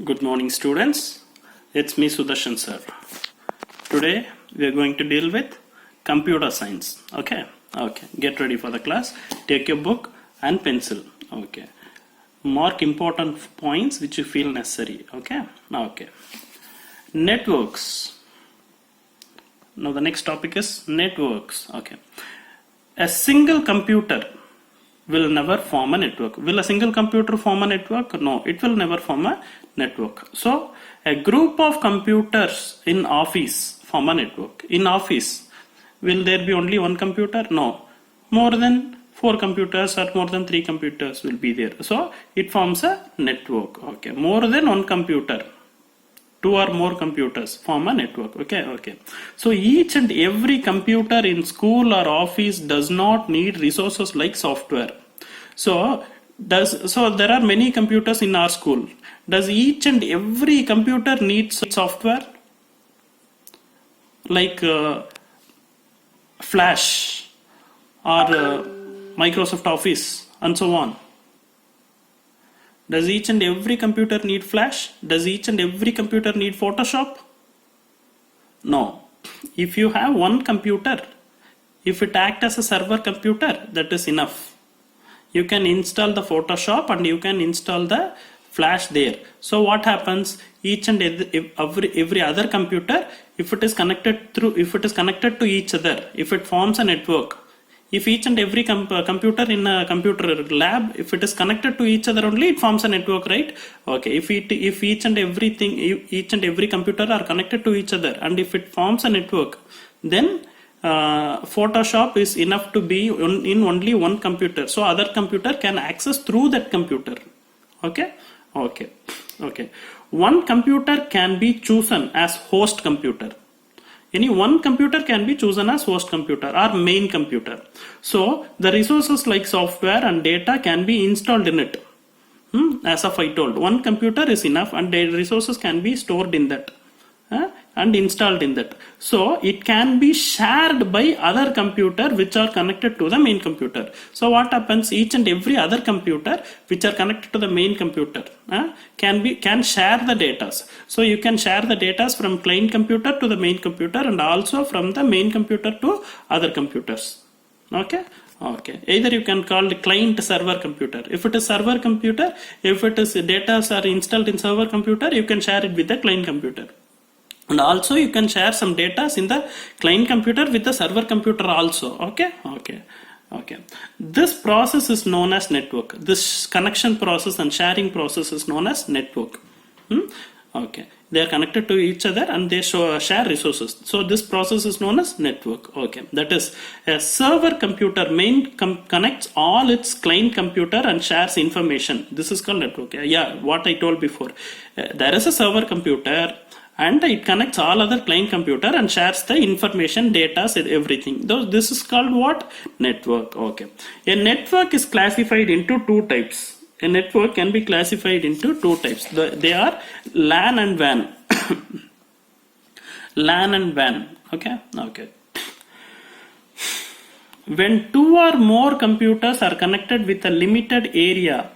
Good morning, students. It's me, Sudarshan sir. Today we are going to deal with computer science. Okay. Get ready for the class. Take your book and pencil. Okay. Mark important points which you feel necessary. Okay. Networks. Now the next topic is networks. Okay. A single computer will never form a network. Will a single computer form a network? No, it will never form a network. So a group of computers in office form a network. In office, will there be only one computer? No, more than 4 computers or more than 3 computers will be there. So it forms a network. Okay, more than one computer, 2 or more computers form a network. Okay. So each and every computer in school or office does not need resources like software. So there are many computers in our school. Does each and every computer need software like Flash or Microsoft Office and so on? Does each and every computer need Flash? Does each and every computer need Photoshop? No. If you have one computer, if it acts as a server computer, that is enough. You can install the Photoshop and you can install the Flash there. So what happens? Each and every other computer, if it is connected to each other, if it forms a network, if each and every computer in a computer lab, if it is connected to each other only, it forms a network, right? Okay. If each and every computer are connected to each other, and if it forms a network, then Photoshop is enough to be in only one computer. So other computer can access through that computer. Okay. One computer can be chosen as host computer. Any one computer can be chosen as host computer or main computer. So the resources like software and data can be installed in it. As of I told, one computer is enough and the resources can be stored in that and installed in that. So it can be shared by other computer which are connected to the main computer. So what happens? Each and every other computer which are connected to the main computer can share the data. So you can share the data from client computer to the main computer and also from the main computer to other computers. Okay. Either you can call the client server computer. If it is server computer, if it is data are installed in server computer, you can share it with the client computer. And also you can share some data in the client computer with the server computer also. Okay. This process is known as network. This connection process and sharing process is known as network. Okay. They are connected to each other and they share resources. So this process is known as network. Okay. That is, a server computer connects all its client computer and shares information. This is called network. Yeah, what I told before. There is a server computer and it connects all other client computer and shares the information, data, everything. This is called what? Network. Okay. A network is classified into 2 types. A network can be classified into 2 types. They are LAN and WAN. LAN and WAN. Okay. When 2 or more computers are connected with a limited area,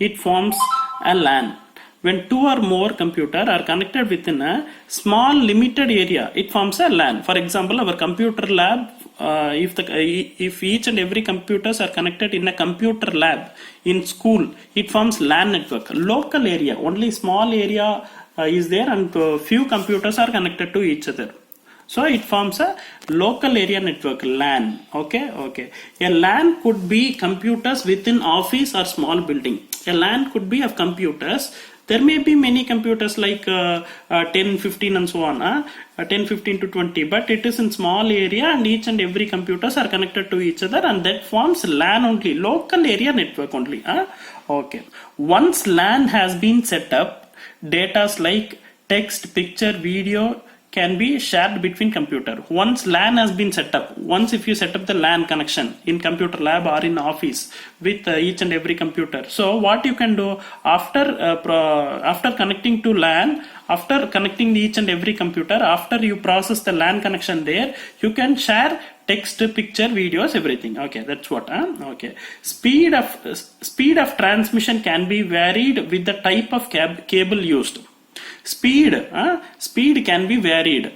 it forms a LAN. When 2 or more computers are connected within a small limited area, it forms a LAN. For example, our computer lab, if each and every computers are connected in a computer lab in school, it forms LAN network. Local area, only small area is there and few computers are connected to each other. So it forms a local area network, LAN. Okay. A LAN could be computers within office or small building. A LAN could be of computers. There may be many computers like 10, 15 and so on, 10, 15 to 20, but it is in small area and each and every computers are connected to each other and that forms LAN only, local area network only. Okay. Once LAN has been set up, data like text, picture, video can be shared between computer. Once LAN has been set up, once if you set up the LAN connection in computer lab or in office with each and every computer. So what you can do after connecting to LAN, after connecting each and every computer, after you process the LAN connection there, you can share text, picture, videos, everything. Okay, that's what. Okay, speed of transmission can be varied with the type of cable used. Speed can be varied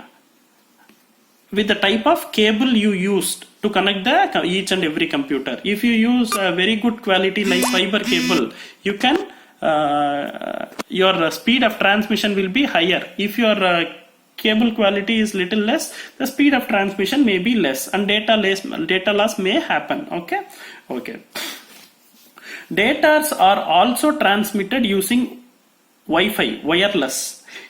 with the type of cable you used to connect the each and every computer. If you use a very good quality like fiber cable, you can your speed of transmission will be higher. If your cable quality is little less, the speed of transmission may be less and data loss may happen. Okay. Data are also transmitted using Wi-Fi, wireless.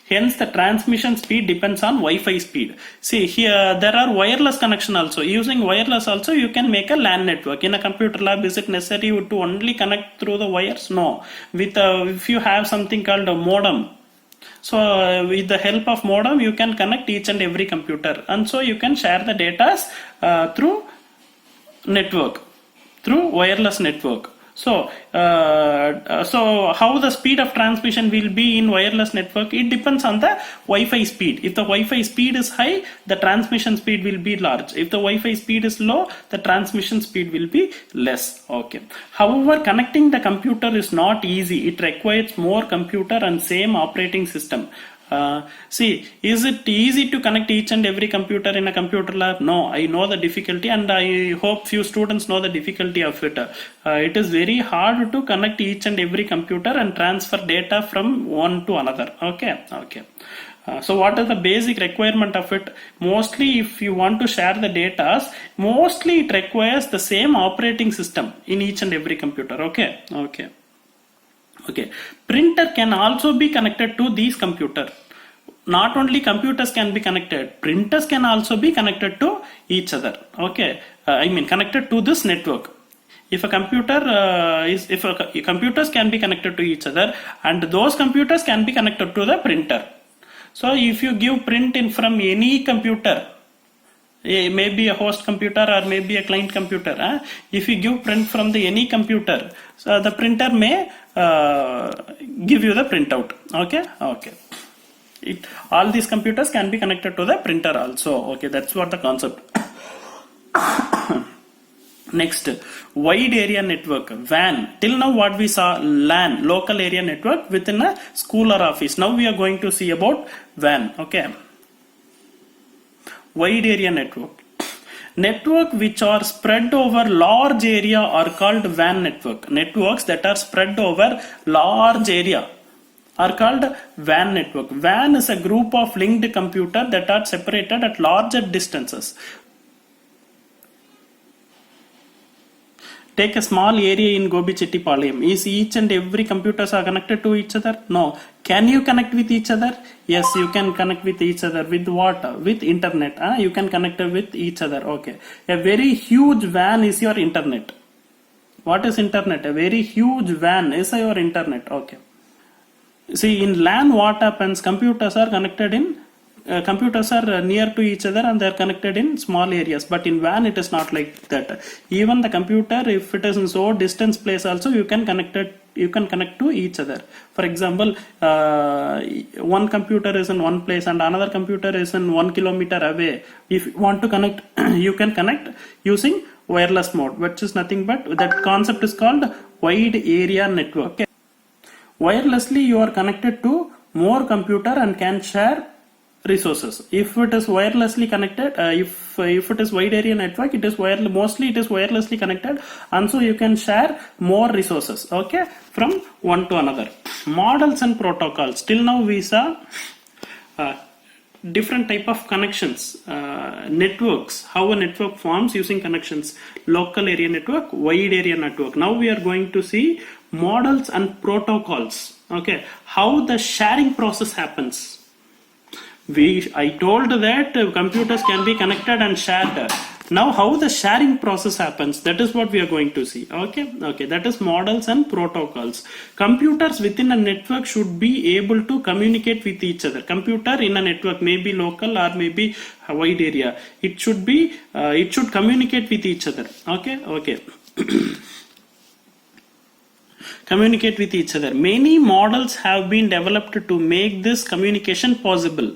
Hence the transmission speed depends on Wi-Fi speed. See here there are wireless connection also. Using wireless also you can make a LAN network. In a computer lab, is it necessary to only connect through the wires? No. With if you have something called a modem, so with the help of modem you can connect each and every computer, and so you can share the data through network, through wireless network. So how the speed of transmission will be in wireless network, it depends on the Wi-Fi speed. If the Wi-Fi speed is high, the transmission speed will be large. If the Wi-Fi speed is low, the transmission speed will be less. Okay. However, connecting the computer is not easy. It requires more computer and same operating system. See, is it easy to connect each and every computer in a computer lab? No, I know the difficulty, and I hope few students know the difficulty of it. It is very hard to connect each and every computer and transfer data from one to another. Okay. So what is the basic requirement of it? Mostly if you want to share the data, mostly it requires the same operating system in each and every computer. Okay. Printer can also be connected to these computers. Not only computers can be connected, printers can also be connected to each other. Okay, connected to this network. If a computer computers can be connected to each other, and those computers can be connected to the printer. So if you give print in from any computer, maybe a host computer or maybe a client computer, if you give print from the any computer, so the printer may give you the printout. Okay. All these computers can be connected to the printer also. Okay, that's what the concept. Next, wide area network, WAN. Till now what we saw, LAN, local area network within a school or office. Now we are going to see about WAN. Okay, wide area network. Network which are spread over large area are called WAN network. Networks that are spread over large area are called WAN network. WAN is a group of linked computers that are separated at larger distances. Take a small area in Gobi-Chettipalayam. Is each and every computers are connected to each other? No. Can you connect with each other? Yes, you can connect with each other. With what? With internet. You can connect with each other. Okay. A very huge WAN is your internet. What is internet? A very huge WAN is your internet. Okay. See, in LAN what happens? Computers are connected in computers are near to each other and they are connected in small areas, but in WAN it is not like that. Even the computer, if it is in so distance place also, you can connect to each other. For example, one computer is in one place and another computer is in 1 kilometer away. If you want to connect, you can connect using wireless mode, which is nothing but that concept is called wide area network. Okay. Wirelessly you are connected to more computer and can share resources. If it is wirelessly connected, if it is wide area network, it is mostly it is wirelessly connected, and so you can share more resources. Okay, from one to another. Models and protocols. Till now we saw different type of connections, networks, how a network forms using connections, local area network, wide area network. Now we are going to see models and protocols. Okay, how the sharing process happens. I told that computers can be connected and shared. Now how the sharing process happens, that is what we are going to see. Okay, that is models and protocols. Computers within a network should be able to communicate with each other. Computer in a network may be local or maybe a wide area. It should communicate with each other. Okay. Communicate with each other. Many models have been developed to make this communication possible.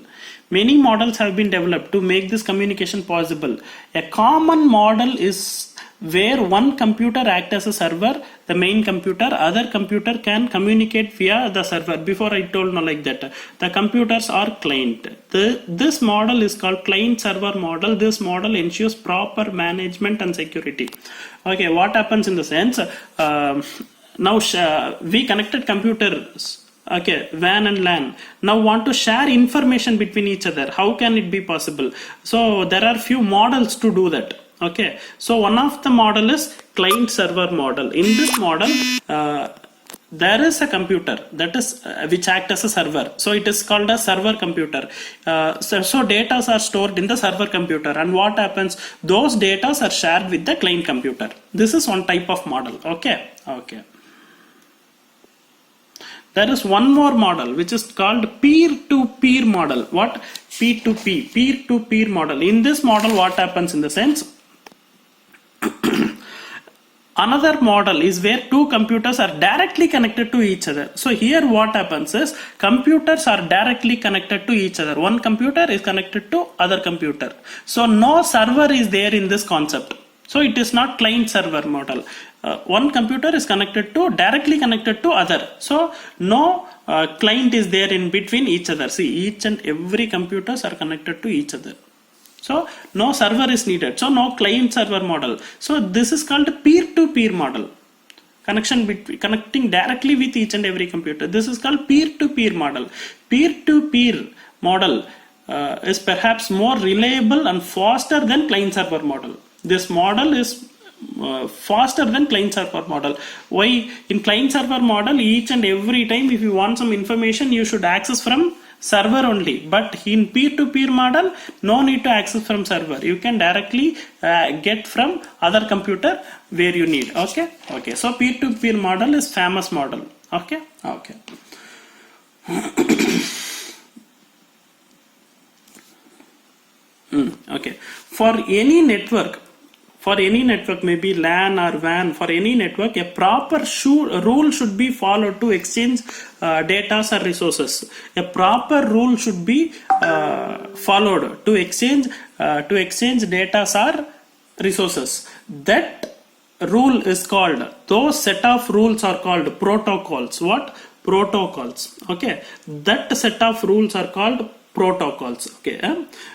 Many models have been developed to make this communication possible. A common model is where one computer acts as a server, the main computer, other computer can communicate via the server. Before I told like that, the computers are client. This model is called client server model. This model ensures proper management and security. Okay, what happens in the sense, now we connected computers, okay, WAN and LAN, now want to share information between each other. How can it be possible? So there are few models to do that. Okay, so one of the model is client server model. In this model, there is a computer that is which acts as a server, so it is called a server computer. So data are stored in the server computer, and what happens, those data are shared with the client computer. This is one type of model. Okay. There is one more model which is called peer-to-peer model. What? P2P, peer-to-peer model. In this model, what happens in the sense, another model is where two computers are directly connected to each other. So here what happens is, computers are directly connected to each other. One computer is connected to other computer. So no server is there in this concept. So it is not client server model. One computer is directly connected to other. So no client is there in between each other. See, each and every computers are connected to each other. So no server is needed. So no client server model. So this is called peer-to-peer model. Connecting directly with each and every computer. This is called peer-to-peer model. Peer-to-peer model is perhaps more reliable and faster than client server model. This model is faster than client server model. Why? In client server model, each and every time if you want some information, you should access from server only. But in peer-to-peer model, no need to access from server. You can directly get from other computer where you need. Okay. So peer-to-peer model is famous model. Okay. Okay. For any network, maybe LAN or WAN, for any network, a proper rule should be followed to exchange data or resources. A proper rule should be followed to exchange data or resources. That rule is called, those set of rules are called protocols. What? Protocols. Okay. That set of rules are called protocols. Okay.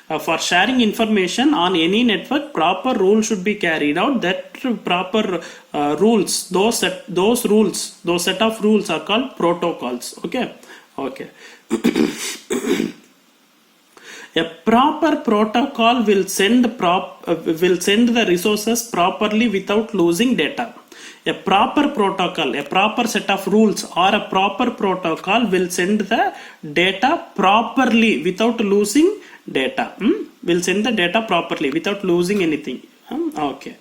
For sharing information on any network, proper rule should be carried out. That proper rules, those set of rules are called protocols. Okay. A proper protocol will send the resources properly without losing data. A proper protocol, a proper set of rules or a proper protocol will send the data properly without losing data. Will send the data properly without losing anything. Okay.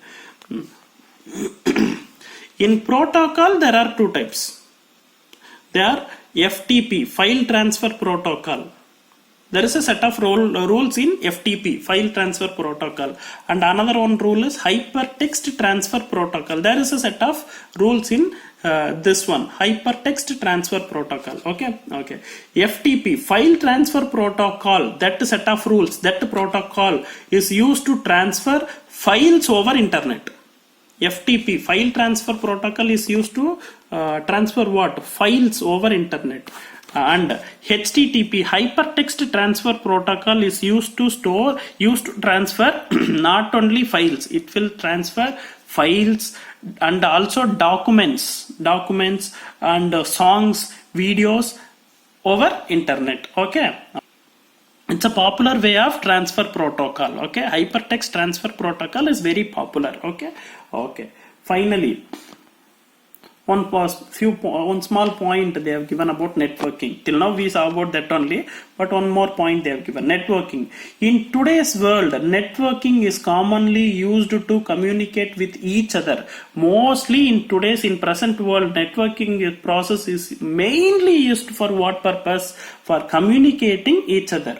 In protocol, there are two types. They are FTP, file transfer protocol. There is a set of rules in FTP, file transfer protocol, and another one rule is hypertext transfer protocol. There is a set of rules in this one, hypertext transfer protocol. Okay. FTP, file transfer protocol, that set of rules, that protocol is used to transfer files over internet. FTP, file transfer protocol, is used to transfer what? Files over internet. And HTTP, hypertext transfer protocol, is used to transfer not only files, it will transfer files and also documents and songs, videos over internet. Okay. It's a popular way of transfer protocol. Okay. Hypertext transfer protocol is very popular. Okay. Finally, one small point they have given about networking. Till now we saw about that only, but one more point they have given: networking. In today's world, networking is commonly used to communicate with each other. Mostly in present world, networking process is mainly used for what purpose? For communicating each other.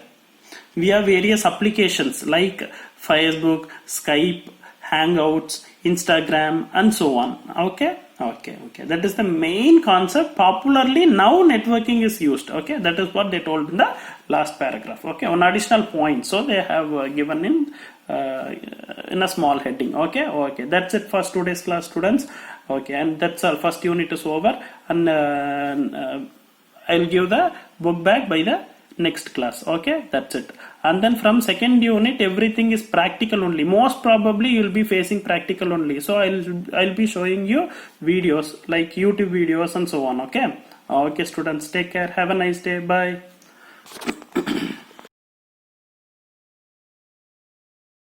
We have various applications like Facebook, Skype, Hangouts, Instagram, and so on. Okay. That is the main concept. Popularly now networking is used. Okay, that is what they told in the last paragraph. Okay, one additional point. So they have given in a small heading. Okay. That's it for today's class, students. Okay, and that's our first unit is over, and I'll give the book back by the next class. Okay, that's it. And then from second unit, everything is practical only. Most probably you'll be facing practical only. So I'll be showing you videos like YouTube videos and so on. Okay, students, take care. Have a nice day. Bye.